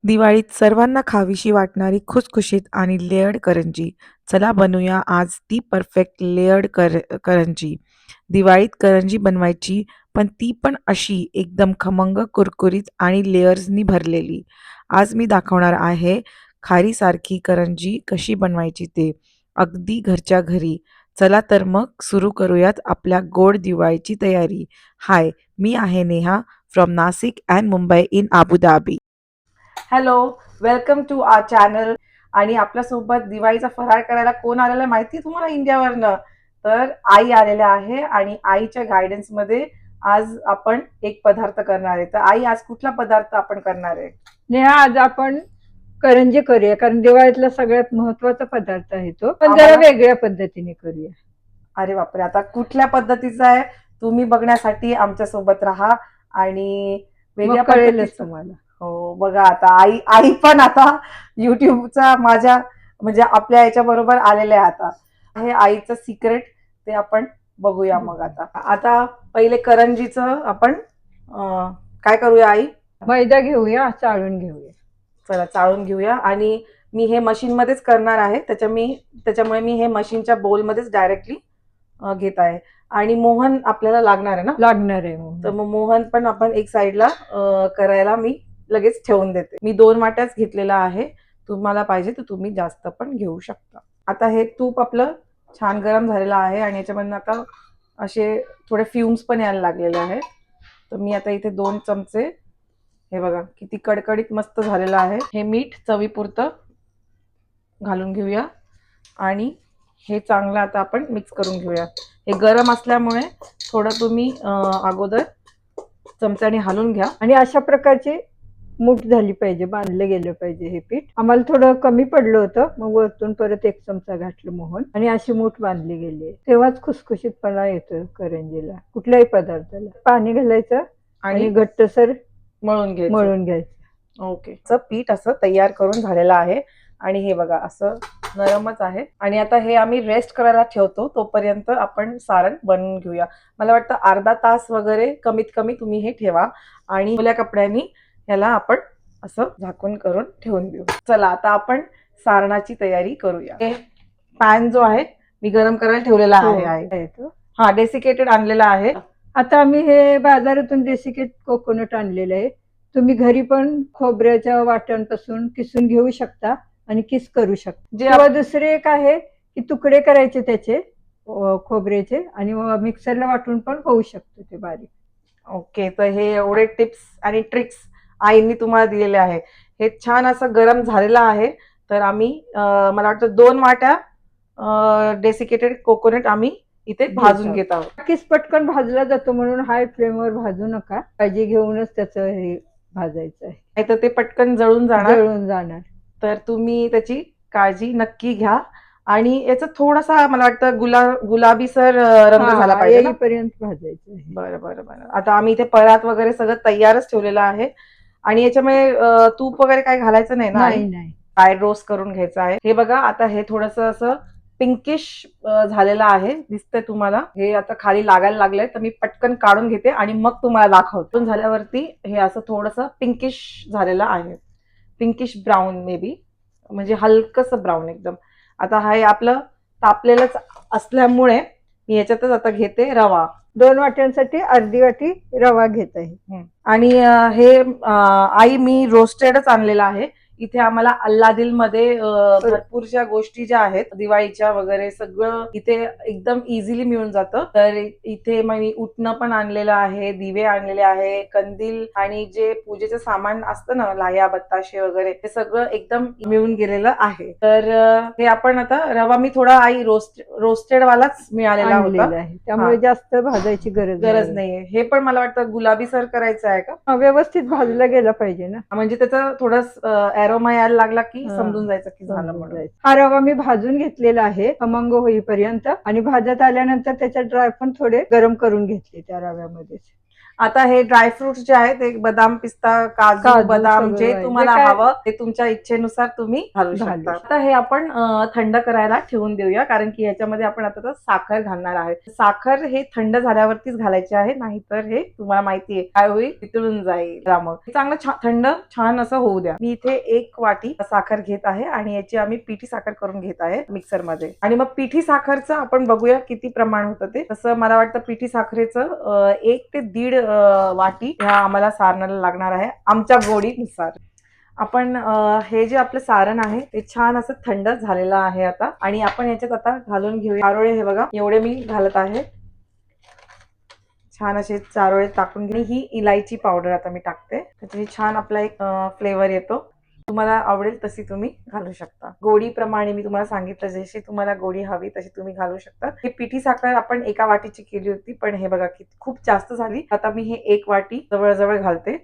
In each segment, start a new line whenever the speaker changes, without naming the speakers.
दिवाळीत सर्वांना खावीशी वाटणारी खुसखुशीत आणि लेयर्ड करंजी. चला बनवूया आज ती परफेक्ट लेयर्ड करंजी. दिवाळीत करंजी बनवायची, पण ती पण अशी एकदम खमंग, कुरकुरीत आणि लेयर्सनी भरलेली. आज मी दाखवणार आहे खारीसारखी करंजी कशी बनवायची ते, अगदी घरच्या घरी. चला तर मग सुरू करूयात आपल्या गोड दिवाळीची तयारी. हाय, मी आहे Neha from Nashik and Mumbai in Abu Dhabi. Hello, welcome to our channel. आणि आपल्यासोबत दिवाळीचा फराळ करायला कोण आलेला माहिती तुम्हाला इंडियावरनं? तर आई आलेल्या आहे आणि आईच्या गायडन्समध्ये आज आपण एक पदार्थ करणार आहे. तर आई, आज कुठला पदार्थ आपण करणार आहे?
नेहा, आज आपण करंजी करूया, कारण दिवाळीतला सगळ्यात महत्वाचा पदार्थ आहे तो, पण जरा वेगळ्या पद्धतीने करूया.
अरे बापरे, आता कुठल्या पद्धतीचा आहे तुम्ही बघण्यासाठी आमच्या सोबत राहा आणि वेगळ्या
कळेलच
पद्धतीचं.
तुम्हाला.
हो, बघा आता आई आई पण आता युट्यूबचा माझ्या म्हणजे आपल्या याच्या बरोबर आलेले आहे. आता हे आईचं सिक्रेट ते आपण बघूया. मग आता पहिले करंजीचं आपण काय करूया आई?
मैदा घेऊया, चाळून घेऊया.
चला चाळून घेऊया. आणि मी हे मशीन मध्येच करणार आहे, त्याच्यामुळे मी हे मशीनच्या बोलमध्येच डायरेक्टली घेत आहे. आणि मोहन आपल्याला लागणार आहे ना?
लागणार आहे.
तर मग मोहन पण आपण एक साईडला करायला मी लगेच ठेवून देते. मी 2 वाट्याच घेतलेला आहे. तुम्हाला पाहिजे तर तुम्ही जास्त पण घेऊ शकता. आता हे तूप आपलं छान गरम झालेलं आहे आणि याच्यामधून आता असे थोडे फ्युम्स पण यायला लागलेले आहेत. तर मी आता इथे 2 चमचे, हे बघा किती कडकडीत मस्त झालेलं आहे. हे मीठ चवीपुरतं घालून घेऊया आणि हे चांगलं आता आपण मिक्स करून घेऊया. हे गरम असल्यामुळे थोडं तुम्ही अगोदर चमच्याने हलवून घ्या.
आणि अशा प्रकारची मूठ झाली पाहिजे, बांधलं गेलं पाहिजे हे पीठ. आम्हाला थोडं कमी पडलं होतं, मग वरतून परत 1 चमचा घातलं मोहन आणि अशी मूठ बांधली गेली. तेव्हाच खुसखुशीतपणा येतो करंजीला, कुठल्याही पदार्थाला. पाणी घालायचं आणि घट्टसर
मळून
घ्यायचं.
ओके, पीठ असं तयार करून झालेलं आहे आणि हे बघा असं नरमच आहे. आणि आता हे आम्ही रेस्ट करायला ठेवतो, तोपर्यंत आपण सारण बनवून घेऊया. मला वाटतं अर्धा तास वगैरे कमीत कमी तुम्ही हे ठेवा आणि ओल्या कपड्यांनी ह्याला आपण असं झाकून करून ठेवून देऊ. चला आता आपण सारणाची तयारी करूया. पॅन जो आहे मी गरम करायला ठेवलेला आहे. हा, डेसिकेटेड आणलेला आहे.
आता आम्ही हे बाजारातून डेसिकेट कोकोनट आणलेलं आहे. तुम्ही घरी पण खोबऱ्याच्या वाट्यांपासून किसून घेऊ शकता आणि किस करू शकता. किंवा दुसरे एक आहे की तुकडे करायचे त्याचे खोबऱ्याचे आणि मिक्सरला वाटून पण होऊ शकतो ते बारीक.
ओके, तर हे एवढे टिप्स आणि ट्रिक्स आईंनी तुम्हाला दिलेले आहे. हे छान असं गरम झालेलं आहे. तर आम्ही मला वाटतं 2 वाट्या डेसिकेटेड कोकोनट आम्ही इथे भाजून घेत आहोत.
किस पटकन भाजला जातो म्हणून हाय फ्लेमवर भाजू नका, काळजी घेऊनच त्याचं हे भाजायचं आहे,
नाही तर ते पटकन जळून जाणार. तर तुम्ही त्याची काळजी नक्की घ्या. आणि याचा थोडासा मला वाटतं गुलाबीसर रंग झाला पाहिजे
पर्यंत भाजायचं.
बरं बरं बरं. आता आम्ही इथे परात वगैरे सगळं तयारच ठेवलेलं आहे आणि याच्यामुळे तूप वगैरे काही घालायचं नाही ना?
नाही,
ड्राय रोस्ट करून घ्यायचं आहे. हे बघा आता हे थोडंसं असं पिंकिश झालेलं आहे, दिसतंय तुम्हाला? हे आता खाली लागायला लागलंय, तर मी पटकन काढून घेते आणि मग तुम्हाला दाखवतो. झाल्यावरती हे असं थोडंसं पिंकिश झालेलं आहे, पिंकिश ब्राऊन मे बी, म्हणजे हलकंसं ब्राऊन एकदम. आता हे आपलं तापलेलंच असल्यामुळे मी याच्यातच आता घेते रवा.
2 वाट्यांसाठी अर्धी वाटी रवा घेत आहे.
आणि हे आई मी रोस्टेडच आणलेलं आहे. इथे आम्हाला अल्लादिल मध्ये भरपूरशा गोष्टी ज्या आहेत दिवाळीच्या वगैरे सगळं इथे एकदम इझिली मिळून जातं. तर इथे मग मी उटणं पण आणलेलं आहे, दिवे आणलेले आहे, कंदील आणि जे पूजेचं सामान असतं ना, लाह्या बत्ताशे वगैरे, ते सगळं एकदम मिळून गेलेलं आहे. तर हे आपण आता रवा मी थोडा आई रोस्टेड वालाच मिळालेला होता,
त्यामुळे जास्त भाजायची गरज
नाहीये. हे पण मला वाटतं गुलाबी सर करायचं आहे का?
व्यवस्थित भाजला गेला पाहिजे ना,
म्हणजे त्याचा थोडं एरोमा यायला लागला की समजून जायचं की झालं म्हणून.
हा रवा मी भाजून घेतलेला आहे खमंग होईपर्यंत आणि भाजत आल्यानंतर त्याच्यात ड्राय पण थोडे गरम करून घेतले त्या रव्यामध्ये.
आता हे ड्रायफ्रुट्स जे आहेत ते बदाम, पिस्ता, काजू,
काजू
बदाम
सगळं
जे
आहे.
तुम्हाला
जे काय
हवं ते तुमच्या इच्छेनुसार तुम्ही घालू
घालू
शकता. आता हे आपण थंड करायला ठेवून देऊया, कारण की याच्यामध्ये आपण आता साखर घालणार आहे. साखर हे थंड झाल्यावरतीच घालायची आहे, नाहीतर हे तुम्हाला माहितीये काय होईल, वितळून जाईल. मग चांगलं थंड छान असं होऊ द्या. मी इथे 1 वाटी साखर घेत आहे आणि याची आम्ही पिठी साखर करून घेत आहे मिक्सर मध्ये. आणि मग पिठी साखरचं आपण बघूया किती प्रमाण होतं ते. तसं मला वाटतं पिठी साखरेचं 1 ते 1.5 वाटी ह्या आम्हाला सारणाला लागणार आहे आमच्या गोडीनुसार. आपण हे जे आपलं सारण आहे ते छान असं थंड झालेलं आहे आता, आणि आपण याच्यात आता घालून घेऊया चारोळे. हे बघा एवढे मी घालत आहे. छान असे चारोळे टाकून घे. ही इलायची पावडर आता मी टाकते, त्याची छान आपला एक फ्लेवर येतो. तुम्हाला आवडेल तशी तुम्ही घालू शकता. गोडीप्रमाणे मी तुम्हाला सांगितलं, जशी तुम्हाला गोडी हवी तशी तुम्ही घालू शकता. ही पिठी साखर आपण 1 वाटीची केली होती, पण हे बघा की खूप जास्त झाली. आता मी हे 1 वाटी जवळ घालते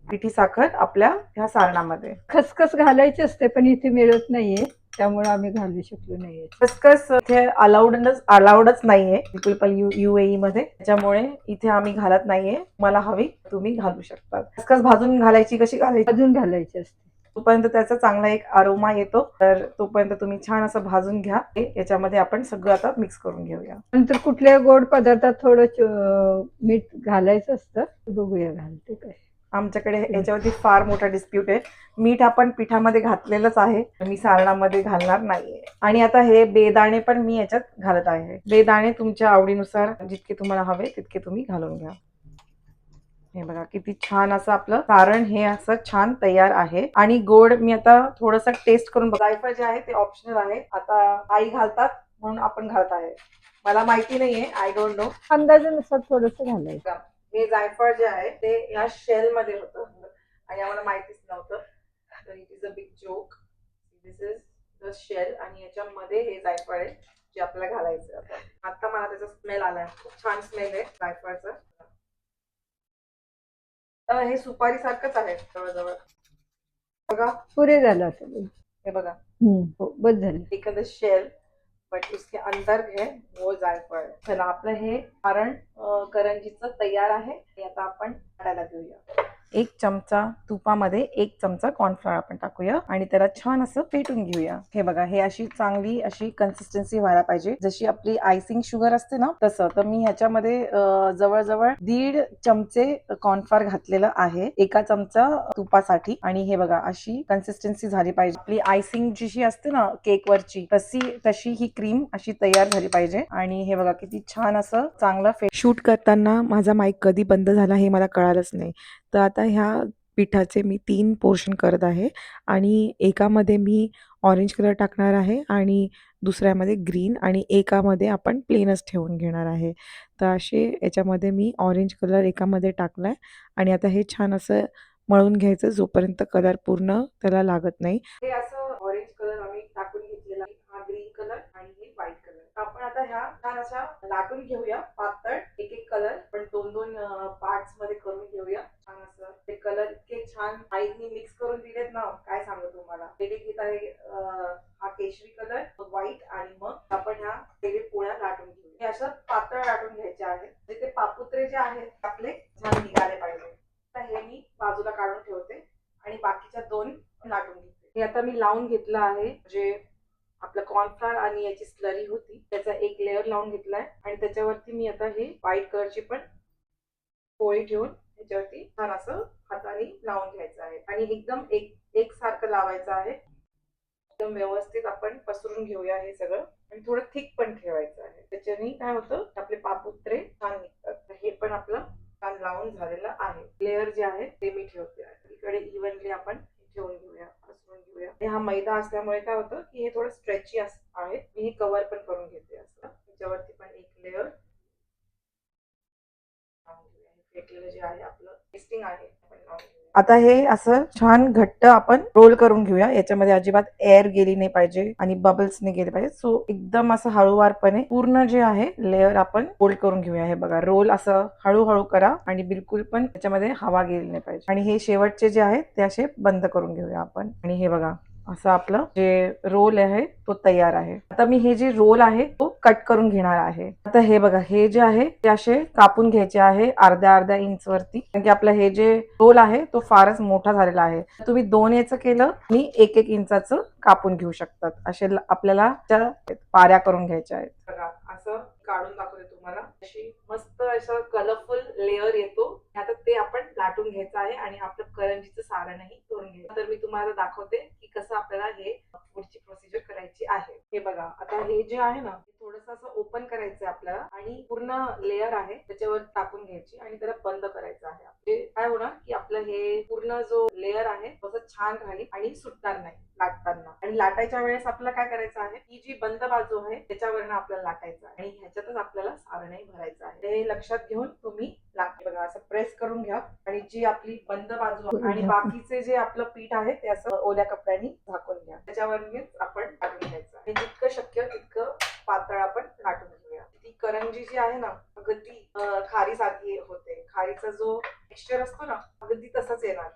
पिठी साखर आपल्या ह्या सारणामध्ये.
खसखस घालायची असते, पण इथे मिळत नाहीये, त्यामुळे आम्ही घालू शकलो नाहीये.
खसखस इथे अलाउडच नाहीये बिलकुल पण UAE मध्ये, त्याच्यामुळे इथे आम्ही घालत नाहीये. मला हवी तुम्ही घालू शकता. खसखस भाजून घालायची, कशी घालायची?
अजून घालायची असते.
तोपर्यंत त्याचा चांगला एक अरोमा येतो, तर तोपर्यंत तुम्ही छान असं भाजून घ्या. याच्यामध्ये आपण सगळं आता मिक्स करून घेऊया.
नंतर कुठल्या गोड पदार्थात थोडं मीठ घालायचं असतं. बघूया घालते काय.
आमच्याकडे याच्यावरती फार मोठा डिस्प्यूट आहे. मीठ आपण पिठामध्ये घातलेलंच आहे, मी सारणामध्ये घालणार नाहीये. आणि आता हे बेदाणे पण मी याच्यात घालत आहे. बेदाणे तुमच्या आवडीनुसार जितके तुम्हाला हवे तितके तुम्ही घालून घ्या. हे बघा किती छान असं आपलं सारण हे असं छान तयार आहे. आणि गोड मी आता थोडस टेस्ट करून बघा. जायफळ जे आहे ते ऑप्शनल आहे, आता आई घालतात म्हणून आपण घालत आहे. मला माहिती नाहीये, आय डोंट नो.
अंदाजानुसार थोडस घालायचं.
हे जायफळ जे आहे ते या शेल मध्ये होतं आणि आम्हाला माहितीच नव्हतं. तर it is a big joke. This is the shell आणि याच्यामध्ये हे जायफळ आहे जे आपल्याला घालायचं. आता मला त्याचा स्मेल आलाय, खूप छान स्मेल आहे जायफळचं. हे सुपारी सारखंच आहे जवळजवळ. बघा
पुरे झालं आता.
हे बघा,
हो बस झालं.
एक शेल बट उसके अंदर है वो जायफळ. चला आपलं हे सारण करंजीचं तयार आहे. हे आता आपण काढायला घेऊया. 1 चमचा तुपामध्ये 1 चमचा कॉर्नफ्लॉवर आपण टाकूया आणि त्याला छान असं फेटून घेऊया. हे बघा, हे अशी चांगली अशी कन्सिस्टन्सी व्हायला पाहिजे, जशी आपली आयसिंग शुगर असते ना तसं. तर मी ह्याच्यामध्ये जवळजवळ 1.5 चमचे कॉर्नफ्लॉवर घातलेलं आहे 1 चमचा तुपासाठी. आणि हे बघा अशी कन्सिस्टन्सी झाली पाहिजे. आपली आयसिंग जी असते ना केक वरची, तशी ही क्रीम अशी तयार झाली पाहिजे. आणि हे बघा किती छान असं चांगलं शूट करताना माझा माईक कधी बंद झाला हे मला कळालंच नाही. तर आता ह्या पिठाचे मी 3 पोर्शन करत आहे आणि एकामध्ये मी ऑरेंज कलर टाकणार आहे आणि दुसऱ्यामध्ये ग्रीन आणि एकामध्ये आपण प्लेनच ठेवून घेणार आहे. तर असे याच्यामध्ये मी ऑरेंज कलर एकामध्ये टाकलाय आणि आता हे छान असं मळून घ्यायचं जोपर्यंत कलर पूर्ण त्याला लागत नाही. हे असं ऑरेंज कलर आम्ही टाकून घेतलेला आहे, हा ग्रीन कलर आणि हे व्हाईट कलर. आपण आता ह्या छान अशा लाटून घेऊया पातळ, एक कलर पण 2-2 पार्ट्स मध्ये करून घेऊया. छान असं ते कलर इतके छान आईनी मिक्स करून दिलेत ना, काय सांगू तुम्हाला. पहिले घेत आहे हा केशरी कलर, व्हाईट, आणि मग आपण ह्या पहिले पोळ्या लाटून घेऊ. हे असं पातळ लाटून घ्यायचे आहेत. ते पापुत्रे जे आहेत आपले छान निघाले पाहिजे. तर हे मी बाजूला काढून ठेवते आणि बाकीच्या 2 लाटून घेते. हे आता मी लावून घेतलं आहे, जे आपलं कॉर्नफ्लॉवर आणि याची स्लरी होती त्याचा एक लेअर लावून घेतलाय आणि त्याच्यावरती मी आता हे व्हाईट कलरची पण पोळी ठेवून त्याच्यावरती छान असं हाताने लावून घ्यायचं आहे आणि एकदम एकसारखं लावायचं आहे. एकदम व्यवस्थित आपण पसरून घेऊया हे सगळं आणि थोडं थिक पण ठेवायचं आहे. त्याच्याने काय होतं, आपले पापुत्रे छान निघतात. तर हे पण आपलं छान लावून झालेलं आहे. लेअर जे आहे ते मी ठेवते. इकडे इव्हनली आपण ठेवून घेऊया, पसरून घेऊया. हा मैदा असल्यामुळे काय होतं की हे थोडं स्ट्रेची आहे. मी हे कव्हर पण करून घेते असं. त्याच्यावरती पण एक लेअर फेटलेलं जे आहे आपलं टेस्टिंग आहे आपण लावून घेऊया. आता हे असं छान घट्ट आपण रोल करून घेऊया. याच्यामध्ये अजिबात एअर गेली नाही पाहिजे आणि बबल्स नाही गेले पाहिजे. सो एकदम असं हळूवारपणे पूर्ण जे आहे लेअर आपण फोल्ड करून घेऊया. हे बघा, रोल असं हळूहळू करा आणि बिलकुल पण त्याच्यामध्ये हवा गेली नाही पाहिजे. आणि हे शेवटचे जे आहेत ते असे बंद करून घेऊया आपण. आणि हे बघा असं आपलं जे रोल आहे तो तयार आहे. आता मी हे जे रोल आहे तो कट करून घेणार आहे. आता हे बघा, हे जे आहे ते असे कापून घ्यायचे आहे अर्ध्या अर्ध्या इंच वरती, कारण की आपलं हे जे रोल आहे तो फारच मोठा झालेला आहे. तुम्ही 2 याचं केलं आणि 1-1 इंचाचं कापून घेऊ शकतात. असे आपल्याला त्या पाऱ्या करून घ्यायच्या आहेत. बघा असं काढून दाखवते तुम्हाला. अशी मस्त असं कलरफुल लेअर येतो. आता ते आपण लाटून घ्यायचं आहे आणि आपलं करंजीचं सारणही करून घ्यायचं. तर मी तुम्हाला दाखवते की कसं आपल्याला हे पुढची प्रोसिजर करायची आहे. हे बघा, आता हे जे आहे ना थोडंसं असं ओपन करायचं आपल्याला आणि पूर्ण लेअर आहे त्याच्यावर टाकून घ्यायची आणि त्याला बंद करायचं आहे. म्हणजे काय होणार की आपलं हे पूर्ण जो लेअर आहे तसं छान राहील आणि सुटणार नाही लाटताना. आणि लाटायच्या वेळेस आपल्याला काय करायचं आहे, ही जी बंद बाजू आहे त्याच्यावरनं आपल्याला लाटायचं आहे आणि ह्याच्यातच आपल्याला सारणही भरायचं आहे. हे लक्षात घेऊन तुम्ही लाटते. बघा असं प्रेस करून घ्या आणि जी आपली बंद बाजू आणि बाकीचे जे आपलं पीठ आहे ते असं ओल्या कपड्याने झाकून घ्या. त्याच्यावरच आपण लाटून घ्यायचं आणि जितकं शक्य तितकं पातळ आपण लाटून घेऊया. ती करंजी जी आहे ना अगदी खारीसारखी होते. खारीचा जो टेक्स्चर असतो ना अगदी तसंच येणार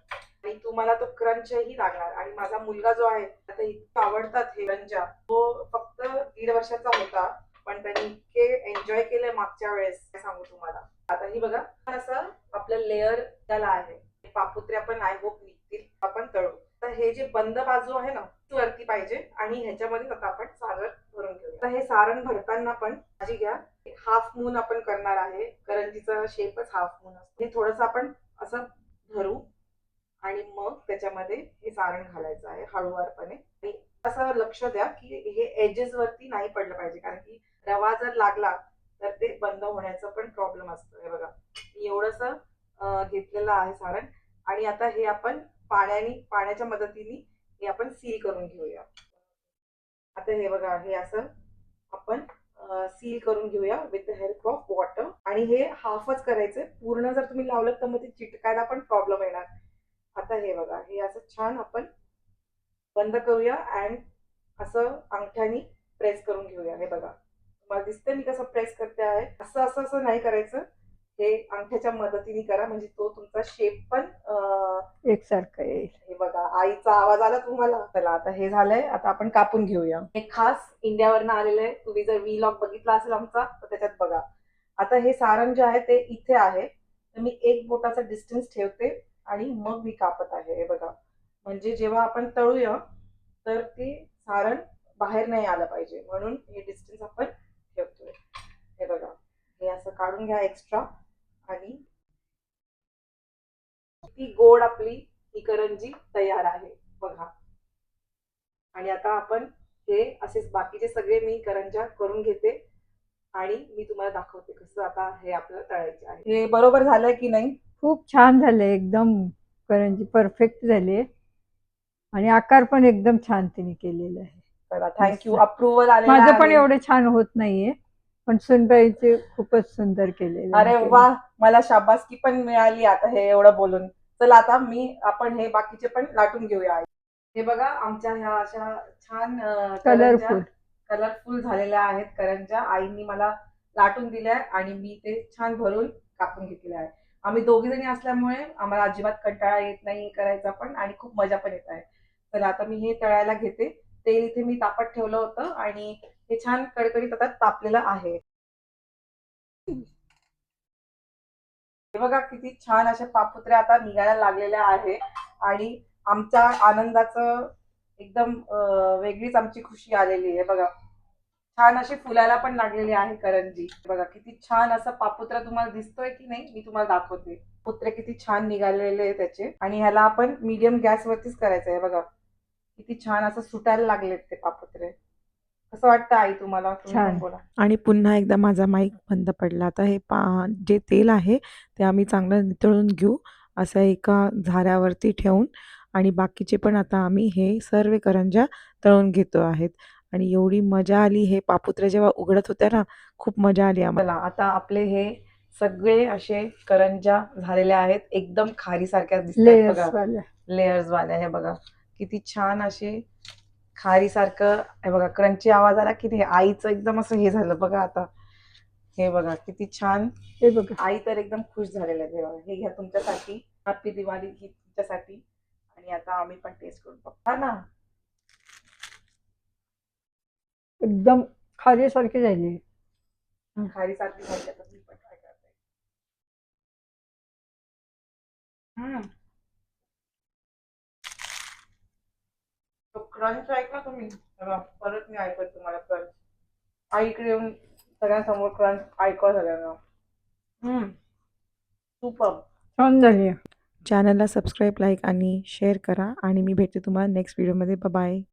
आणि तुम्हाला तो क्रंचही लागणार. आणि माझा मुलगा जो आहे आता इतकं आवडतात हे करंज्या, तो फक्त 1.5 वर्षाचा होता पण त्यांनी इतके एन्जॉय केले मागच्या वेळेस काय सांगू तुम्हाला. आता ही बघा असं आपलं लेअर त्याला आहे. पापुत्र्या पण आय होप निघतील आपण तळू. तर हे जे बंद बाजू आहे ना ती वरती पाहिजे आणि ह्याच्यामध्ये आता आपण सारण भरून घेऊया. आता हे सारण भरताना पण काळजी घ्या. हाफ मून आपण करणार आहे. करंजीचा शेपच हाफ मून असतो. हे थोडंसं आपण असं धरू आणि मग त्याच्यामध्ये हे सारण घालायचं आहे हळूवारपणे. आणि असं लक्ष द्या की हे एजेस वरती नाही पडलं पाहिजे, कारण की रवा जर लागला तर ते बंद होण्याचा पण प्रॉब्लेम असतो. हे बघा मी एवढंसं घेतलेलं आहे सारण आणि आता हे आपण पाण्याच्या मदतीने हे आपण सील करून घेऊया. आता हे बघा हे असं आपण सील करून घेऊया with the help of water. आणि हे हाफच करायचं, पूर्ण जर तुम्ही लावलं तर मग ते चिटकायला पण प्रॉब्लेम येणार. आता हे बघा हे असं छान आपण बंद करूया अँड असं अंगठ्यानी प्रेस करून घेऊया. हे बघा तुम्हाला दिसतंय मी कसं प्रेस करते आहे. असं असं असं नाही करायचं, हे अंगठ्याच्या मदतीने करा म्हणजे तो तुमचा शेप पण
एकसारखं येईल.
हे बघा आईचा आवाज आला तुम्हाला. चला आता हे झालंय, आता आपण कापून घेऊया. हे खास इंडियावरनं आलेलं आहे. तुम्ही जर व्लॉग बघितला असेल आमचा तर त्याच्यात बघा. आता हे सारण जे आहे ते इथे आहे, तर मी 1 बोटाचा डिस्टन्स ठेवते आणि मग मी कापत आहे. हे बघा म्हणजे जेव्हा आपण तळूया तर ते सारण बाहेर नाही आलं पाहिजे म्हणून हे डिस्टन्स आपण ठेवतोय. हे बघा हे असं काढून घ्या एक्स्ट्रा आणि ती गोड आपली ही करंजी तयार आहे बघा. आणि आता आपण हे असेच बाकीचे सगळे मी करंज्या करून घेते आणि मी तुम्हाला दाखवते कसं आता हे आपल्याला तळायचे आहे. हे बरोबर झालंय की नाही?
खूप छान झाले, एकदम करंजी परफेक्ट झाली आणि आकार पण एकदम छान तिने केलेला आहे.
चला थँक्यू. अप्रुव्हल आलेला
माझं पण
आहे.
एवढे छान होत नाहीये पण सुनबाईचे खूपच सुंदर केलेले
अरे वा, मला शाबासकी पण मिळाली आता हे एवढं बोलून. चला आता आपण हे बाकीचे पण लाटून घेऊया. हे बघा आमच्या ह्या अशा छान
कलरफुल
कलरफुल झालेल्या आहेत करंज्या. आईनी मला लाटून दिल्या आणि मी ते छान भरून कापून घेतलेल्या आहे. आम्ही दोघी जणी असल्यामुळे आम्हाला अजिबात कंटाळा येत नाही करायचा पण आणि खूप मजा पण येत आहे. चला आता मी हे तळायला घेते. तेल इथे मी तापत ठेवलं होतं आणि हे छान कडकडीत आता तापलेलं आहे. हे बघा किती छान अशा पापुत्र्या आता निघायला लागलेल्या आहे आणि आमच्या आनंदाचं एकदम वेगळीच आमची खुशी आलेली आहे. बघा छान अशी फुलायला पण लागलेली आहे करंजी. बघा किती छान असं पापुत्रा तुम्हाला दिसतोय की नाही मी तुम्हाला दाखवते. पापुत्रे किती छान निघालेले आहे त्याचे आणि ह्याला आपण मीडियम गॅस वरतीच करायचं आहे. बघा किती छान असं सुटायला लागलेत ते पापुत्रे. कसं वाटतं आई तुम्हाला? तुम्ही पण बोला. आणि पुन्हा एकदा माझा माईक बंद पडला. आता हे जे तेल आहे ते आम्ही चांगलं नितळून घेऊ असं एका झाऱ्यावरती ठेवून आणि बाकीचे पण आता आम्ही हे सर्व करंज्या तळून घेतो आहेत. आणि एवढी मजा आली हे पापुत्र्या जेव्हा उघडत होत्या ना, खूप मजा आली आम्हाला. आता आपले हे सगळे असे करंज्या झालेल्या आहेत. एकदम खारीसारख्या दिसतात बघा. लेयर्स वाल्या. हे बघा किती छान असे खारीसारखं. हे बघा क्रंची आवाज आला की नाही. आईचं एकदम असं हे झालं बघा आता. हे बघा किती छान.
हे बघा
आई तर एकदम खुश झालेलं आहे. बघा हे घ्या तुमच्यासाठी. हॅपी दिवाळी ही तुमच्यासाठी. आणि आता आम्ही पण टेस्ट करून बघू ना.
एकदम खारीसारखी झाली.
खारीसारखी झाली आता मी पण ट्राय करते. तो क्रंच ऐकला तुम्ही? बघा, परत मी ऐकत तुम्हाला क्रंच. आईकडे येऊन सगळ्यांसमोर क्रंच ऐकावं सगळ्यांना. सुपर.
छान झाली.
चॅनलला सबस्क्राईब, लाईक आणि शेअर करा आणि मी भेटते तुम्हाला नेक्स्ट व्हिडिओमध्ये. बाय.